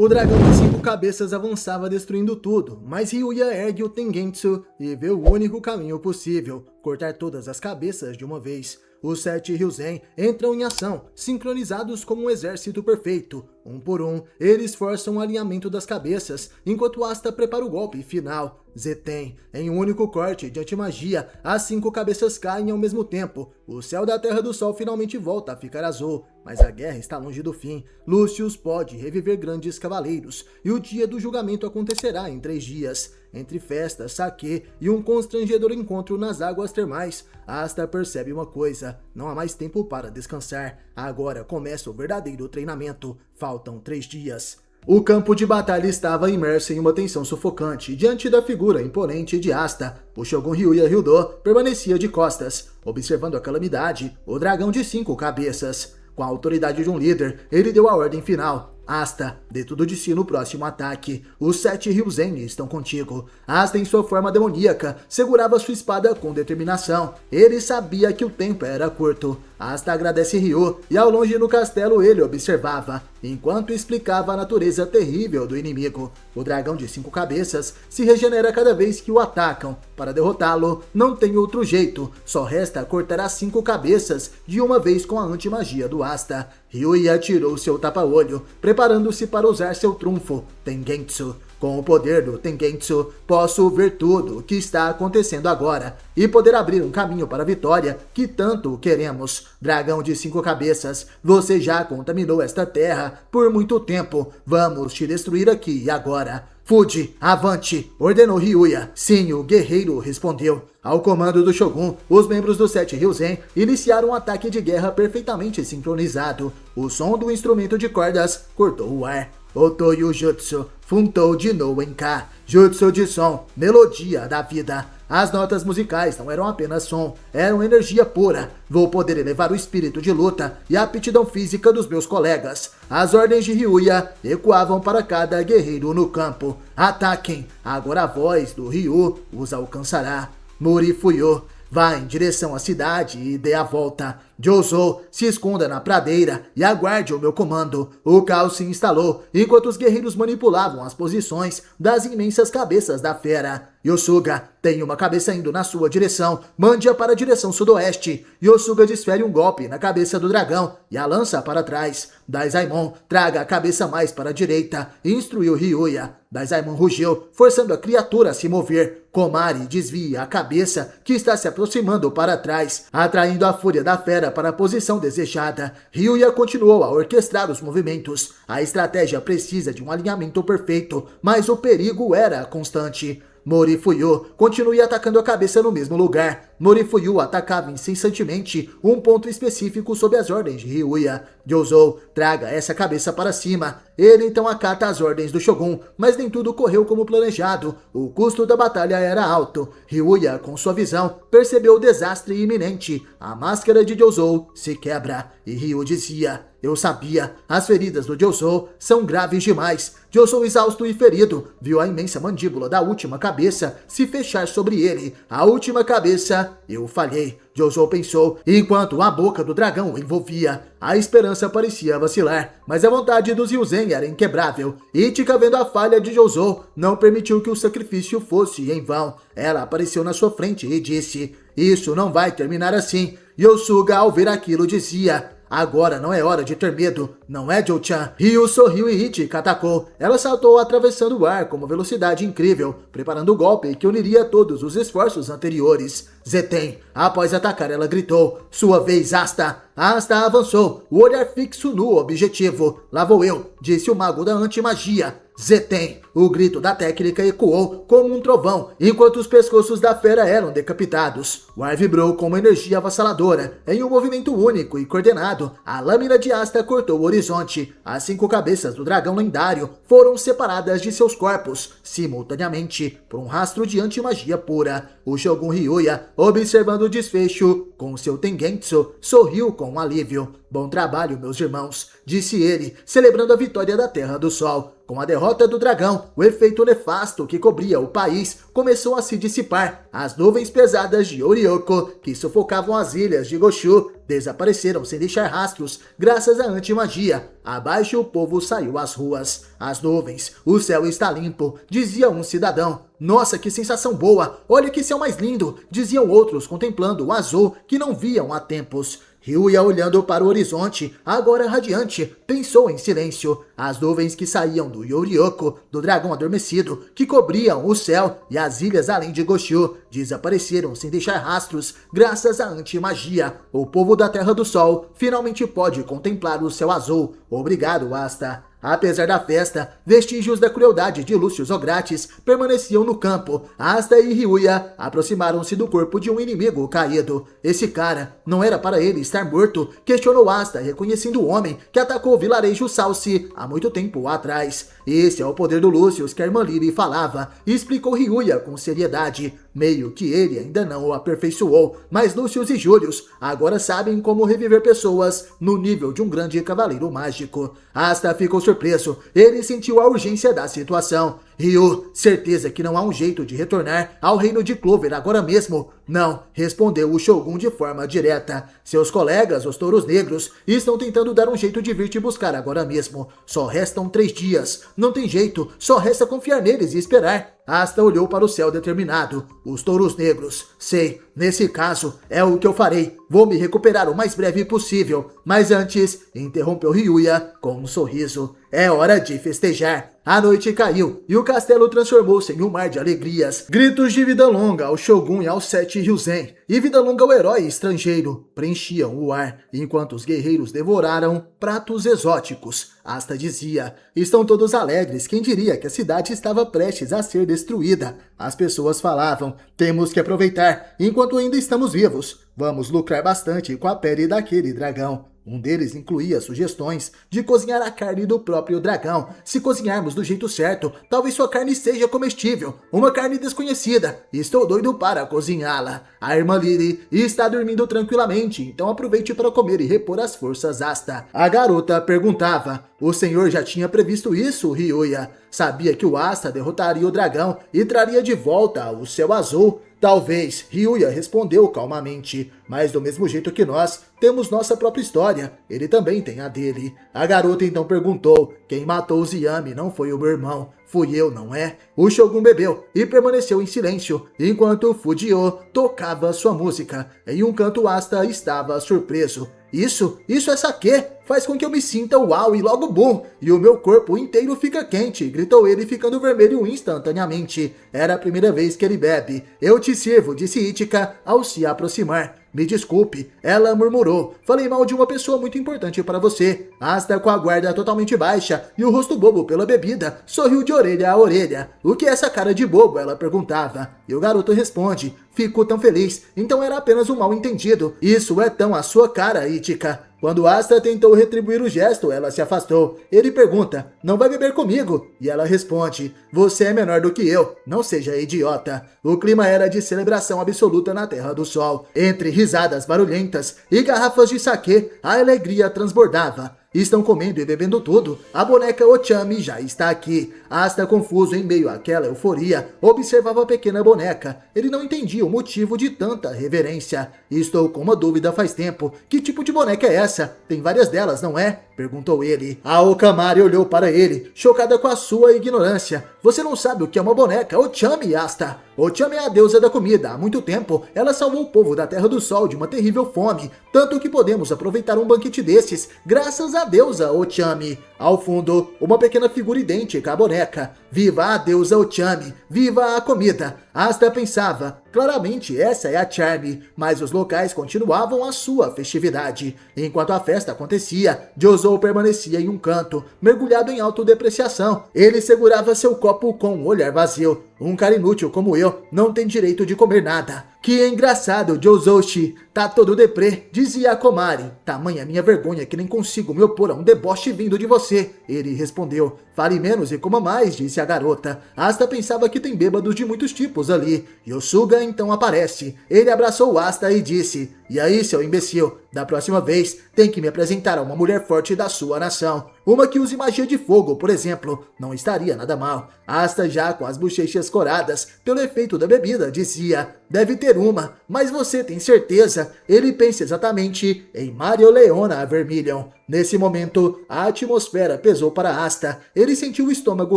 O dragão de 5 cabeças avançava destruindo tudo, mas Ryuya ergue o Tengenitsu e vê o único caminho possível, cortar todas as cabeças de uma vez. Os 7 Ryuzen entram em ação, sincronizados como um exército perfeito. Um por um, eles forçam o alinhamento das cabeças, enquanto Asta prepara o golpe final. Zeten, em um único corte de antimagia, as 5 cabeças caem ao mesmo tempo. O céu da Terra do Sol finalmente volta a ficar azul, mas a guerra está longe do fim. Lucius pode reviver grandes cavaleiros, e o dia do julgamento acontecerá em 3 dias. Entre festas, saque e um constrangedor encontro nas águas termais, Asta percebe uma coisa: não há mais tempo para descansar. Agora começa o verdadeiro treinamento. Faltam 3 dias. O campo de batalha estava imerso em uma tensão sufocante diante da figura imponente de Asta. O Shogun Ryuya Hyudo permanecia de costas, observando a calamidade, o dragão de 5 cabeças. Com a autoridade de um líder, ele deu a ordem final. Asta, dê tudo de si no próximo ataque. Os 7 Ryuzen estão contigo. Asta, em sua forma demoníaca, segurava sua espada com determinação. Ele sabia que o tempo era curto. Asta agradece Ryu e ao longe no castelo ele observava, enquanto explicava a natureza terrível do inimigo. O dragão de 5 cabeças se regenera cada vez que o atacam. Para derrotá-lo, não tem outro jeito. Só resta cortar as 5 cabeças de uma vez com a antimagia do Asta. Ryuya tirou seu tapa-olho, preparando-se para usar seu trunfo, Tengenitsu. Com o poder do Tengenitsu, posso ver tudo o que está acontecendo agora e poder abrir um caminho para a vitória que tanto queremos. Dragão de 5 cabeças, você já contaminou esta terra por muito tempo. Vamos te destruir aqui e agora. Fude, avante, ordenou Ryuya. Sim, o guerreiro respondeu. Ao comando do Shogun, os membros dos 7 Ryuzen iniciaram um ataque de guerra perfeitamente sincronizado. O som do instrumento de cordas cortou o ar. Otoyu Jutsu, Funtou de No Enka, Jutsu de som, melodia da vida. As notas musicais não eram apenas som, eram energia pura. Vou poder elevar o espírito de luta e a aptidão física dos meus colegas. As ordens de Ryuya ecoavam para cada guerreiro no campo. Ataquem! Agora a voz do Ryu os alcançará. Mori Fuyo, vá em direção à cidade e dê a volta. Jouzou, se esconda na pradeira e aguarde o meu comando. O caos se instalou enquanto os guerreiros manipulavam as posições das imensas cabeças da fera. Yosuga, tem uma cabeça indo na sua direção. Mande-a para a direção sudoeste. Yosuga desfere um golpe na cabeça do dragão e a lança para trás. Daisaimon, traga a cabeça mais para a direita, instruiu Ryuya. Daisaimon rugiu, forçando a criatura a se mover. Komari desvia a cabeça, que está se aproximando para trás, atraindo a fúria da fera para a posição desejada. Ryuya continuou a orquestrar os movimentos. A estratégia precisa de um alinhamento perfeito, mas o perigo era constante. Mori Fuyo, continue atacando a cabeça no mesmo lugar. Mori Fuyo atacava incessantemente um ponto específico sob as ordens de Ryuya. Jouzou, traga essa cabeça para cima. Ele então acata as ordens do Shogun, mas nem tudo correu como planejado. O custo da batalha era alto. Ryuya, com sua visão, percebeu o desastre iminente. A máscara de Jouzou se quebra e Ryu dizia: eu sabia, as feridas do Jouzou são graves demais. Jouzou, exausto e ferido, viu a imensa mandíbula da última cabeça se fechar sobre ele. A última cabeça, eu falhei. Jouzou pensou, enquanto a boca do dragão o envolvia. A esperança parecia vacilar, mas a vontade dos Ryuzen era inquebrável. Ichika, vendo a falha de Jouzou, não permitiu que o sacrifício fosse em vão. Ela apareceu na sua frente e disse: isso não vai terminar assim. Yosuga, ao ver aquilo, dizia: agora não é hora de ter medo, não é, Joe-chan? Ryu sorriu e Ichika atacou. Ela saltou atravessando o ar com uma velocidade incrível, preparando o golpe que uniria todos os esforços anteriores. Zeten, após atacar, ela gritou: sua vez, Asta! Asta avançou, o olhar fixo no objetivo. Lá vou eu, disse o mago da antimagia. Zeten! O grito da técnica ecoou como um trovão, enquanto os pescoços da fera eram decapitados. O ar vibrou com uma energia avassaladora. Em um movimento único e coordenado, a lâmina de Asta cortou o horizonte. As 5 cabeças do dragão lendário foram separadas de seus corpos, simultaneamente, por um rastro de antimagia pura. O Shogun Ryuya, observando o desfecho com seu Tengenitsu, sorriu com alívio. Bom trabalho, meus irmãos, disse ele, celebrando a vitória da Terra do Sol. Com a derrota do dragão, o efeito nefasto que cobria o país começou a se dissipar. As nuvens pesadas de Orioko, que sufocavam as ilhas de Goshu, desapareceram sem deixar rastros, graças à antimagia. Abaixo o povo saiu às ruas. As nuvens, o céu está limpo, dizia um cidadão. Nossa, que sensação boa! Olha que céu mais lindo! Diziam outros, contemplando o azul que não viam há tempos. Ryuya, olhando para o horizonte, agora radiante, pensou em silêncio. As nuvens que saíam do Yoriyoko, do dragão adormecido, que cobriam o céu e as ilhas além de Goshu, desapareceram sem deixar rastros, graças à antimagia. O povo da Terra do Sol finalmente pode contemplar o céu azul. Obrigado, Asta. Apesar da festa, vestígios da crueldade de Lúcio Zogratis permaneciam no campo. Asta e Ryuya aproximaram-se do corpo de um inimigo caído. Esse cara não era para ele estar morto, questionou Asta, reconhecendo o homem que atacou o vilarejo Salsi há muito tempo atrás. Esse é o poder do Lúcio que a irmã Lily falava, explicou Ryuya com seriedade. Meio que ele ainda não o aperfeiçoou, mas Lúcio e Július agora sabem como reviver pessoas no nível de um grande cavaleiro mágico. Asta ficou surpreso, ele sentiu a urgência da situação. Ryu, certeza que não há um jeito de retornar ao reino de Clover agora mesmo? Não, respondeu o Shogun de forma direta. Seus colegas, os Touros Negros, estão tentando dar um jeito de vir te buscar agora mesmo. Só restam 3 dias. Não tem jeito, só resta confiar neles e esperar. Asta olhou para o céu determinado. Os Touros Negros. Sei, nesse caso, é o que eu farei. Vou me recuperar o mais breve possível. Mas antes, interrompeu Ryuya com um sorriso. É hora de festejar. A noite caiu e o castelo transformou-se em um mar de alegrias. Gritos de vida longa ao Shogun e aos 7 Ryuzen, e vida longa ao herói estrangeiro, preenchiam o ar, enquanto os guerreiros devoraram pratos exóticos. Asta dizia, estão todos alegres, quem diria que a cidade estava prestes a ser destruída. As pessoas falavam, temos que aproveitar, enquanto ainda estamos vivos. Vamos lucrar bastante com a pele daquele dragão. Um deles incluía sugestões de cozinhar a carne do próprio dragão. Se cozinharmos do jeito certo, talvez sua carne seja comestível. Uma carne desconhecida. Estou doido para cozinhá-la. A irmã Lily está dormindo tranquilamente, então aproveite para comer e repor as forças, Asta. A garota perguntava, o senhor já tinha previsto isso, Ryuya? Sabia que o Asta derrotaria o dragão e traria de volta o céu azul? Talvez, Ryuya respondeu calmamente, mas do mesmo jeito que nós, temos nossa própria história, ele também tem a dele. A garota então perguntou, quem matou Ziyami não foi o meu irmão, fui eu, não é? O Shogun bebeu e permaneceu em silêncio, enquanto Fujio tocava sua música. Em um canto Asta estava surpreso. Isso é saquê, faz com que eu me sinta uau e logo bum, e o meu corpo inteiro fica quente, gritou ele ficando vermelho instantaneamente. Era a primeira vez que ele bebe. Eu te sirvo, disse Ichika ao se aproximar. Me desculpe, ela murmurou. Falei mal de uma pessoa muito importante para você. Asta, com a guarda totalmente baixa e o rosto bobo pela bebida, sorriu de orelha a orelha. O que é essa cara de bobo? Ela perguntava. E o garoto responde. Fico tão feliz, então era apenas um mal entendido. Isso é tão a sua cara, Ichika. Quando Asta tentou retribuir o gesto, ela se afastou. Ele pergunta, não vai beber comigo? E ela responde, você é menor do que eu, não seja idiota. O clima era de celebração absoluta na Terra do Sol. Entre risadas barulhentas e garrafas de saquê, a alegria transbordava. Estão comendo e bebendo tudo. A boneca Ochami já está aqui. Asta, confuso em meio àquela euforia, observava a pequena boneca. Ele não entendia o motivo de tanta reverência. Estou com uma dúvida faz tempo. Que tipo de boneca é essa? Tem várias delas, não é? Perguntou ele. A Okamari olhou para ele, chocada com a sua ignorância. Você não sabe o que é uma boneca? Ochami, Asta. Ochami é a deusa da comida. Há muito tempo, ela salvou o povo da Terra do Sol de uma terrível fome. Tanto que podemos aproveitar um banquete desses, graças à deusa Ochami. Ao fundo, uma pequena figura idêntica à boneca. Viva a deusa Ochami, viva a comida. Asta pensava, claramente essa é a Charme, mas os locais continuavam a sua festividade. Enquanto a festa acontecia, Jozou permanecia em um canto, mergulhado em autodepreciação. Ele segurava seu copo com um olhar vazio. Um cara inútil como eu não tem direito de comer nada. Que engraçado, Jozoushi. Tá todo deprê, dizia a Komari. Tamanha minha vergonha que nem consigo me opor a um deboche vindo de você. Ele respondeu. Fale menos e coma mais, disse a garota. Asta pensava que tem bêbados de muitos tipos ali. Yosuga então aparece. Ele abraçou Asta e disse. E aí, seu imbecil, da próxima vez tem que me apresentar a uma mulher forte da sua nação. Uma que use magia de fogo, por exemplo, não estaria nada mal. Asta, já com as bochechas coradas pelo efeito da bebida, dizia: deve ter uma, mas você tem certeza? Ele pensa exatamente em Mario Leona Vermilion. Nesse momento, a atmosfera pesou para Asta. Ele sentiu o estômago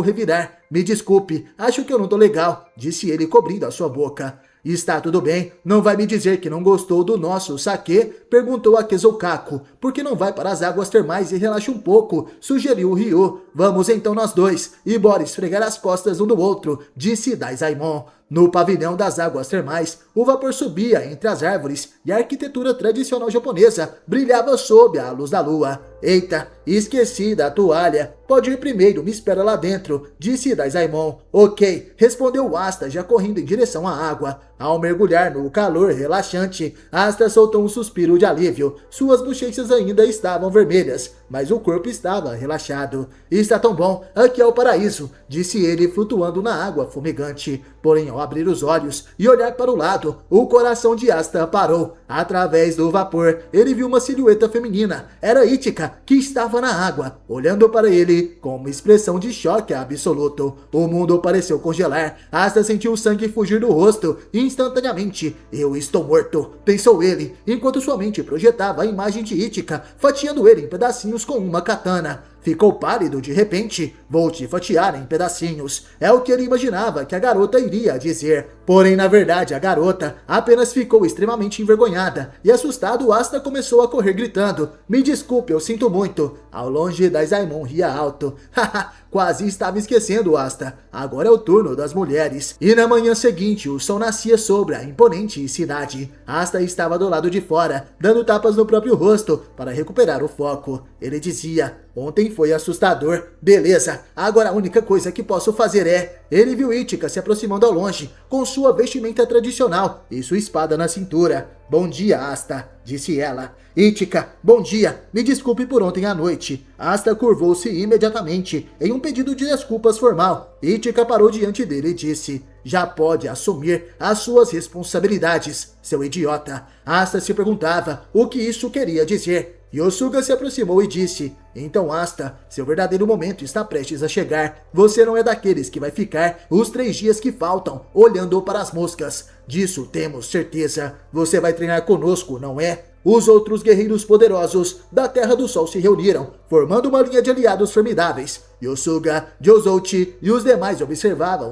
revirar. Me desculpe, acho que eu não tô legal, disse ele cobrindo a sua boca. Está tudo bem, não vai me dizer que não gostou do nosso saquê? Perguntou a Kezoukaku. Por que não vai para as águas termais e relaxa um pouco? Sugeriu o Ryu. Vamos então nós dois, e bora esfregar as costas um do outro, disse Daisaimon. No pavilhão das águas termais, o vapor subia entre as árvores e a arquitetura tradicional japonesa brilhava sob a luz da lua. Eita, esqueci da toalha. Pode ir primeiro, me espera lá dentro, disse Daisaimon. Ok, respondeu Asta, já correndo em direção à água. Ao mergulhar no calor relaxante, Asta soltou um suspiro de alívio. Suas bochechas ainda estavam vermelhas, mas o corpo estava relaxado. Está tão bom, aqui é o paraíso, disse ele flutuando na água fumegante. Porém, ao abrir os olhos e olhar para o lado, o coração de Asta parou. Através do vapor, ele viu uma silhueta feminina. Era Ichika, que estava na água, olhando para ele com uma expressão de choque absoluto. O mundo pareceu congelar. Asta sentiu o sangue fugir do rosto instantaneamente. Eu estou morto, pensou ele, enquanto sua mente projetava a imagem de Ichika, fatiando ele em pedacinhos com uma katana. Ficou pálido de repente. Vou te fatiar em pedacinhos. É o que ele imaginava que a garota iria dizer. Porém, na verdade, a garota apenas ficou extremamente envergonhada. E assustado, Asta começou a correr gritando: me desculpe, eu sinto muito. Ao longe, Daisaimon ria alto. Haha, quase estava esquecendo, Asta. Agora é o turno das mulheres. E na manhã seguinte, o sol nascia sobre a imponente cidade. Asta estava do lado de fora, dando tapas no próprio rosto para recuperar o foco. Ele dizia: ontem foi assustador. Beleza, agora a única coisa que posso fazer é... Ele viu Ichika se aproximando ao longe, com sua vestimenta tradicional e sua espada na cintura. Bom dia, Asta, disse ela. Ichika, bom dia, me desculpe por ontem à noite. Asta curvou-se imediatamente, em um pedido de desculpas formal. Ichika parou diante dele e disse: já pode assumir as suas responsabilidades, seu idiota. Asta se perguntava o que isso queria dizer. Yosuga se aproximou e disse: então, Asta, seu verdadeiro momento está prestes a chegar. Você não é daqueles que vai ficar os 3 dias que faltam olhando para as moscas. Disso temos certeza. Você vai treinar conosco, não é? Os outros guerreiros poderosos da Terra do Sol se reuniram, formando uma linha de aliados formidáveis. Yosuga, Jozouchi e os demais observavam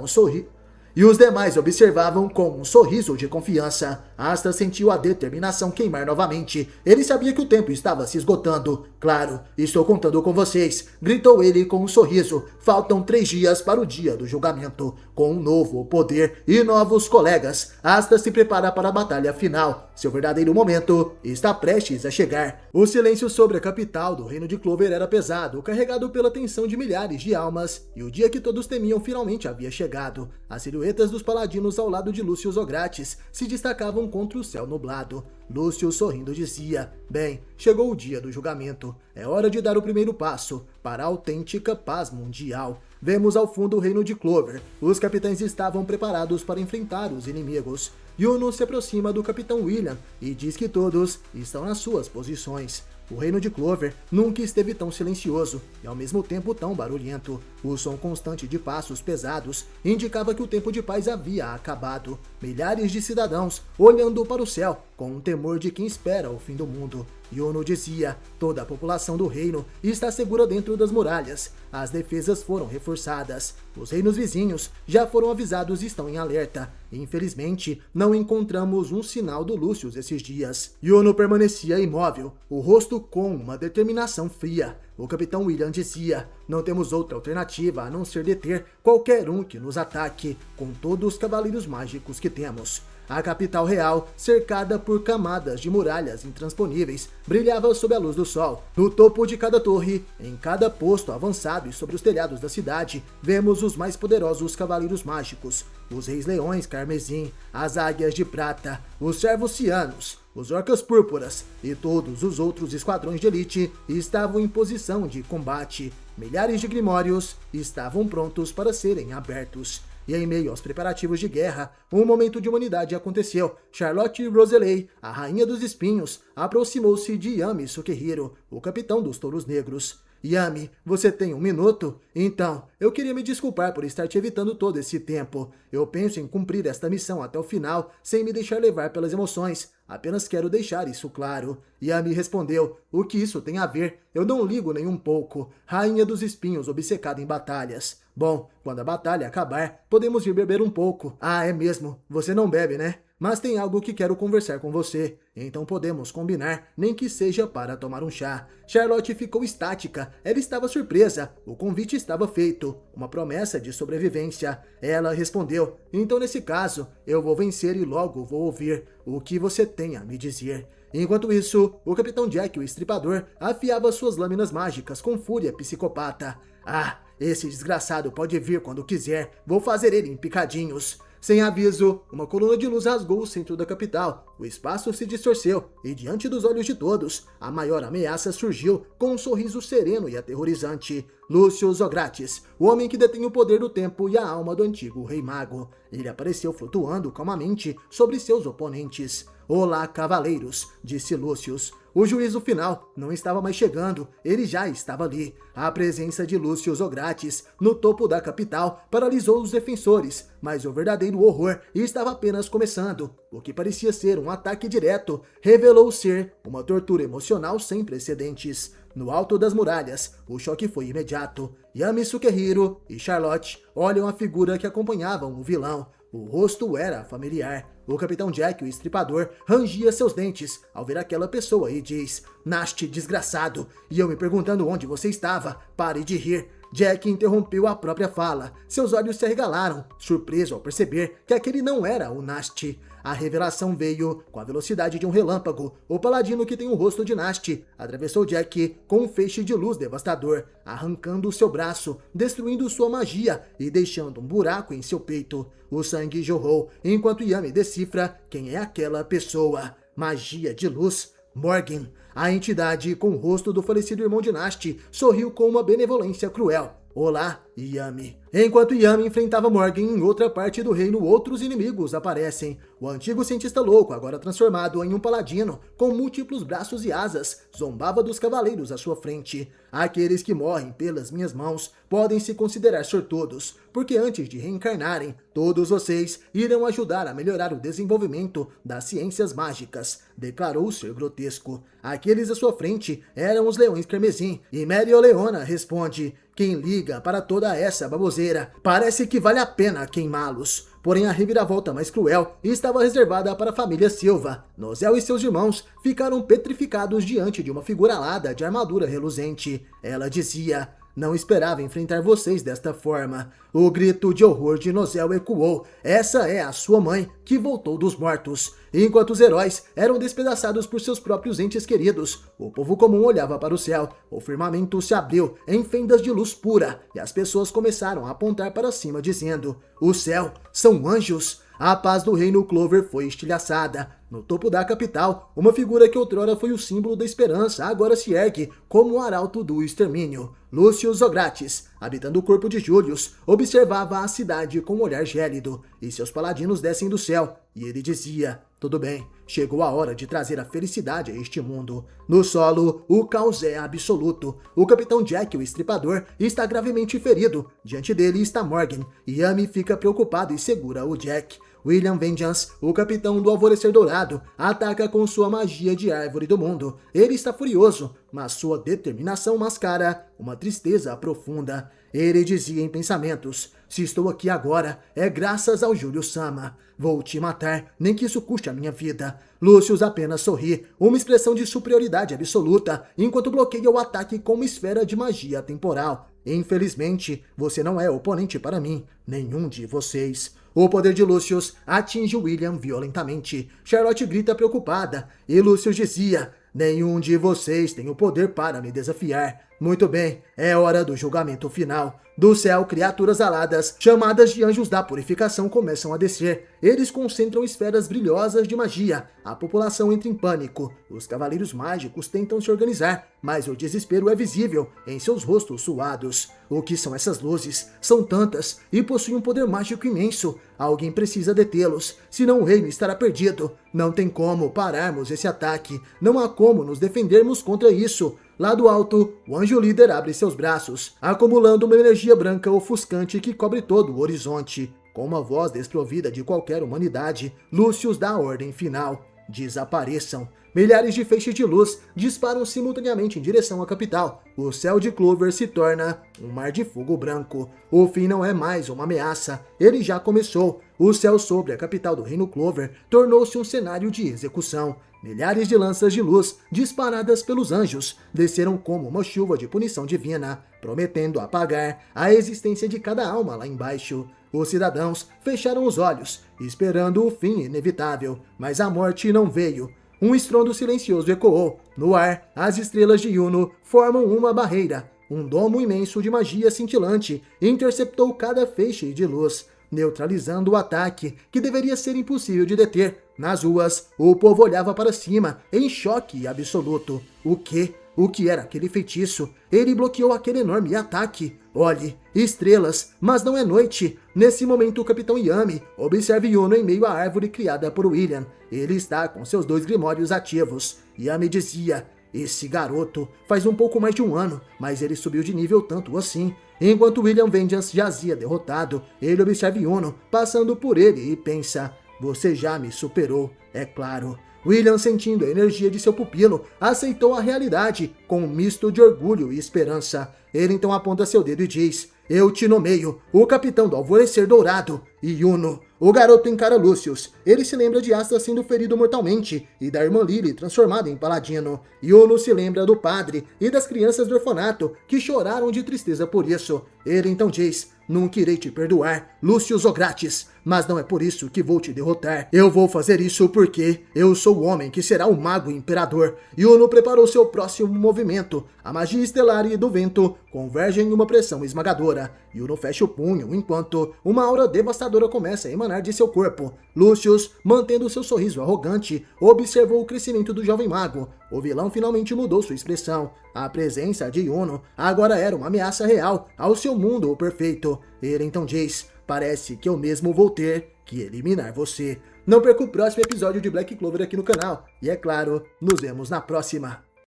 com um sorriso de confiança. Asta sentiu a determinação queimar novamente. Ele sabia que o tempo estava se esgotando. Claro, estou contando com vocês, gritou ele com um sorriso. Faltam 3 dias para o dia do julgamento. Com um novo poder e novos colegas, Asta se prepara para a batalha final. Seu verdadeiro momento está prestes a chegar. O silêncio sobre a capital do reino de Clover era pesado, carregado pela tensão de milhares de almas, e o dia que todos temiam finalmente havia chegado. As silhuetas dos paladinos ao lado de Lúcio Zogratis se destacavam contra o céu nublado. Lúcio, sorrindo, dizia: bem, chegou o dia do julgamento. É hora de dar o primeiro passo para a autêntica paz mundial. Vemos ao fundo o reino de Clover. Os capitães estavam preparados para enfrentar os inimigos. Yuno se aproxima do capitão William e diz que todos estão nas suas posições. O reino de Clover nunca esteve tão silencioso e ao mesmo tempo tão barulhento. O som constante de passos pesados indicava que o tempo de paz havia acabado. Milhares de cidadãos olhando para o céu com o temor de quem espera o fim do mundo. Yuno dizia: toda a população do reino está segura dentro das muralhas. As defesas foram reforçadas. Os reinos vizinhos já foram avisados e estão em alerta. Infelizmente, não encontramos um sinal do Lúcio esses dias. Yuno permanecia imóvel, o rosto com uma determinação fria. O capitão William dizia: não temos outra alternativa a não ser deter qualquer um que nos ataque, com todos os cavaleiros mágicos que temos. A capital real, cercada por camadas de muralhas intransponíveis, brilhava sob a luz do sol. No topo de cada torre, em cada posto avançado e sobre os telhados da cidade, vemos os mais poderosos cavaleiros mágicos, os reis leões carmesim, as águias de prata, os servos cianos, os orcas púrpuras e todos os outros esquadrões de elite estavam em posição de combate. Milhares de grimórios estavam prontos para serem abertos. E em meio aos preparativos de guerra, um momento de humanidade aconteceu. Charlotte Roselei, a rainha dos espinhos, aproximou-se de Yami Sukehiro, o capitão dos touros negros. Yami, você tem um minuto? Então, eu queria me desculpar por estar te evitando todo esse tempo. Eu penso em cumprir esta missão até o final, sem me deixar levar pelas emoções. Apenas quero deixar isso claro. Yami respondeu, o que isso tem a ver? Eu não ligo nem um pouco. Rainha dos espinhos obcecada em batalhas. Bom, quando a batalha acabar, podemos ir beber um pouco. Ah, é mesmo. Você não bebe, né? Mas tem algo que quero conversar com você. Então podemos combinar, nem que seja para tomar um chá. Charlotte ficou estática. Ela estava surpresa. O convite estava feito. Uma promessa de sobrevivência. Ela respondeu, então nesse caso, eu vou vencer e logo vou ouvir o que você tem a me dizer. Enquanto isso, o Capitão Jack, o Estripador, afiava suas lâminas mágicas com fúria psicopata. Ah, esse desgraçado pode vir quando quiser. Vou fazer ele em picadinhos. Sem aviso, uma coluna de luz rasgou o centro da capital. O espaço se distorceu e, diante dos olhos de todos, a maior ameaça surgiu com um sorriso sereno e aterrorizante. Lúcio Zogratis, o homem que detém o poder do tempo e a alma do antigo Rei Mago. Ele apareceu flutuando calmamente sobre seus oponentes. Olá, cavaleiros, disse Lúcius. O juízo final não estava mais chegando, ele já estava ali. A presença de Lúcio Zogratis no topo da capital paralisou os defensores, mas o verdadeiro horror estava apenas começando. O que parecia ser um ataque direto revelou ser uma tortura emocional sem precedentes. No alto das muralhas, o choque foi imediato. Yami Sukehiro e Charlotte olham a figura que acompanhavam o vilão. O rosto era familiar. O Capitão Jack, o Estripador, rangia seus dentes ao ver aquela pessoa e diz, Nast, desgraçado, e eu me perguntando onde você estava, pare de rir. Jack interrompeu a própria fala. Seus olhos se arregalaram, surpreso ao perceber que aquele não era o Nast. A revelação veio com a velocidade de um relâmpago. O paladino que tem o rosto de Nast atravessou Jack com um feixe de luz devastador, arrancando seu braço, destruindo sua magia e deixando um buraco em seu peito. O sangue jorrou, enquanto Yami decifra quem é aquela pessoa. Magia de luz. Morgan, a entidade com o rosto do falecido irmão de Nast, sorriu com uma benevolência cruel. Olá, Yami. Enquanto Yami enfrentava Morgan em outra parte do reino, outros inimigos aparecem. O antigo cientista louco, agora transformado em um paladino, com múltiplos braços e asas, zombava dos cavaleiros à sua frente. Aqueles que morrem pelas minhas mãos podem se considerar sortudos, porque antes de reencarnarem, todos vocês irão ajudar a melhorar o desenvolvimento das ciências mágicas, declarou o ser grotesco. Aqueles à sua frente eram os leões carmesim, e Merioleona responde, quem liga para toda essa baboseira? Parece que vale a pena queimá-los. Porém, a reviravolta mais cruel estava reservada para a família Silva. Nozel e seus irmãos ficaram petrificados diante de uma figura alada de armadura reluzente. Ela dizia, não esperava enfrentar vocês desta forma. O grito de horror de Nozel ecoou. Essa é a sua mãe, que voltou dos mortos. Enquanto os heróis eram despedaçados por seus próprios entes queridos, o povo comum olhava para o céu. O firmamento se abriu em fendas de luz pura, e as pessoas começaram a apontar para cima, dizendo, o céu são anjos. A paz do reino Clover foi estilhaçada. No topo da capital, uma figura que outrora foi o símbolo da esperança agora se ergue como o arauto do extermínio. Lúcio Zogratis, habitando o corpo de Julius, observava a cidade com um olhar gélido, e seus paladinos descem do céu, e ele dizia, tudo bem, chegou a hora de trazer a felicidade a este mundo. No solo, o caos é absoluto. O Capitão Jack, o Estripador, está gravemente ferido. Diante dele está Morgan. Yami fica preocupado e segura o Jack. William Vengeance, o capitão do Alvorecer Dourado, ataca com sua magia de árvore do mundo. Ele está furioso, mas sua determinação mascara uma tristeza profunda. Ele dizia em pensamentos, se estou aqui agora, é graças ao Júlio Sama. Vou te matar, nem que isso custe a minha vida. Lucius apenas sorri, uma expressão de superioridade absoluta, enquanto bloqueia o ataque com uma esfera de magia temporal. Infelizmente, você não é oponente para mim, nenhum de vocês. O poder de Lucius atinge William violentamente. Charlotte grita preocupada, e Lucius dizia, nenhum de vocês tem o poder para me desafiar. Muito bem, é hora do julgamento final. Do céu, criaturas aladas, chamadas de anjos da purificação, começam a descer. Eles concentram esferas brilhosas de magia. A população entra em pânico. Os cavaleiros mágicos tentam se organizar, mas o desespero é visível em seus rostos suados. O que são essas luzes? São tantas e possuem um poder mágico imenso. Alguém precisa detê-los, senão o reino estará perdido. Não tem como pararmos esse ataque. Não há como nos defendermos contra isso. Lá do alto, o anjo líder abre seus braços, acumulando uma energia branca ofuscante que cobre todo o horizonte. Com uma voz desprovida de qualquer humanidade, Lucius dá a ordem final: desapareçam. Milhares de feixes de luz disparam simultaneamente em direção à capital. O céu de Clover se torna um mar de fogo branco. O fim não é mais uma ameaça, ele já começou. O céu sobre a capital do Reino Clover tornou-se um cenário de execução. Milhares de lanças de luz, disparadas pelos anjos, desceram como uma chuva de punição divina, prometendo apagar a existência de cada alma lá embaixo. Os cidadãos fecharam os olhos, esperando o fim inevitável, mas a morte não veio. Um estrondo silencioso ecoou. No ar, as estrelas de Yuno formam uma barreira. Um domo imenso de magia cintilante interceptou cada feixe de luz, neutralizando o ataque que deveria ser impossível de deter. Nas ruas, o povo olhava para cima, em choque absoluto. O que era aquele feitiço? Ele bloqueou aquele enorme ataque. Olhe, estrelas, mas não é noite. Nesse momento, o Capitão Yami observa Yuno em meio à árvore criada por William. Ele está com seus 2 grimórios ativos. Yami dizia: esse garoto faz um pouco mais de um ano, mas ele subiu de nível tanto assim. Enquanto William Vengeance jazia derrotado, ele observa Yuno passando por ele e pensa: você já me superou, é claro. William, sentindo a energia de seu pupilo, aceitou a realidade com um misto de orgulho e esperança. Ele então aponta seu dedo e diz: eu te nomeio o capitão do Alvorecer Dourado. E Yuno, o garoto encara Lucius. Ele se lembra de Asta sendo ferido mortalmente e da irmã Lily transformada em paladino. Yuno se lembra do padre e das crianças do orfanato que choraram de tristeza por isso. Ele então diz: nunca irei te perdoar, Lucius Ogrates, mas não é por isso que vou te derrotar. Eu vou fazer isso porque eu sou o homem que será o mago imperador. Yuno preparou seu próximo movimento. A magia estelar e do vento convergem em uma pressão esmagadora. Yuno fecha o punho enquanto uma aura devastadora começa a emanar de seu corpo. Lucius, mantendo seu sorriso arrogante, observou o crescimento do jovem mago. O vilão finalmente mudou sua expressão. A presença de Yuno agora era uma ameaça real ao seu mundo perfeito. Ele então diz: parece que eu mesmo vou ter que eliminar você. Não perca o próximo episódio de Black Clover aqui no canal. E é claro, nos vemos na próxima.